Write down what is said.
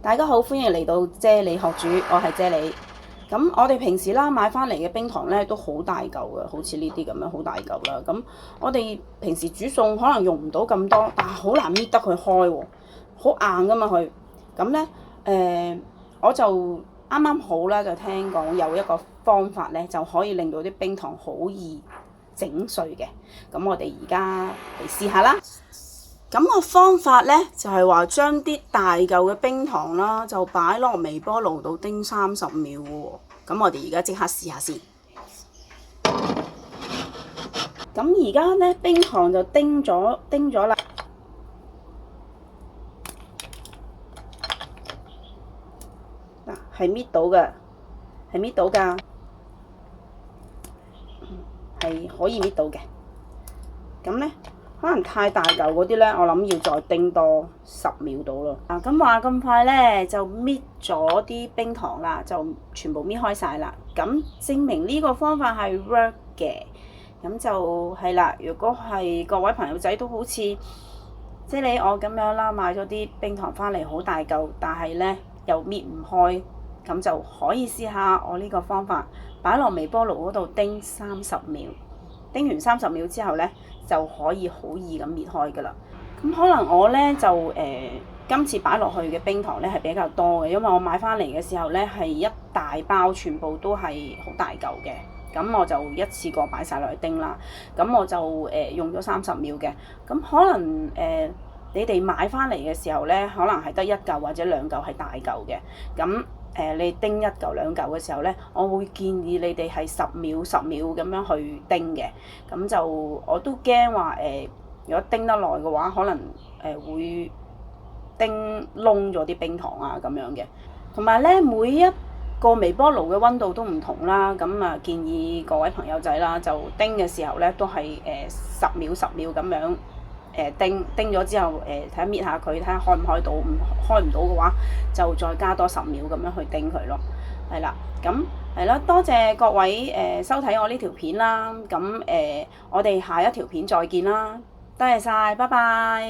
大家好，歡迎嚟到啫喱學煮，我係啫喱。咁我哋平時啦買翻嚟嘅冰糖咧都好大嚿嘅，好似呢啲咁樣好大嚿啦。咁我哋平時煮餸可能用唔到咁多，但係好難搣得佢開喎，好硬噶嘛佢。咁咧我就啱啱好啦，就聽講有一個方法咧，就可以令到啲冰糖好易整碎嘅。咁我哋而家嚟試下啦。咁個方法咧就係話將啲大嚿嘅冰糖啦，就擺落微波爐度叮30秒喎。咁我哋而家即刻試下先。咁而家咧冰糖就叮咗啦。嗱，係搣到嘅，係搣到㗎，係可以搣到嘅。咁咧。可能太大嚿嗰啲咧，我諗要再叮多10秒到咯。咁話咁快咧，就搣咗啲冰糖啦，就全部搣開晒啦。咁證明呢個方法係 work 嘅。咁就係啦。如果係各位朋友仔都好似即係你我咁樣啦，買咗啲冰糖翻嚟好大嚿，但係咧又搣唔開，咁就可以試下我呢個方法，擺落微波爐嗰度叮30秒。叮完30秒之後咧，就可以好易咁搣開㗎啦。咁可能我咧就今次擺落去嘅冰糖咧係比較多嘅，因為我買翻嚟嘅時候咧係一大包，全部都係好大嚿嘅。咁我就一次過擺晒落去叮啦。咁我就用咗30秒嘅。咁可能你哋買翻嚟嘅時候咧，可能係得1嚿或者2嚿係大嚿嘅。咁你叮1嚿2嚿嘅時候咧，我會建議你哋係10秒咁樣去叮嘅。咁就我都驚話如果叮得耐嘅話，可能會叮燶咗啲冰糖啊咁樣嘅。同埋咧，每一個微波爐嘅溫度都唔同啦。咁啊，建議各位朋友仔啦，就叮嘅時候咧，都係10秒咁樣。叮咗之後，睇下搣下佢，睇下開唔開到，開唔到嘅話，就再加多10秒咁樣去叮佢咯。係啦，咁係啦，多謝各位收睇我呢條片啦。咁我哋下一條片再見啦，多謝晒，拜拜。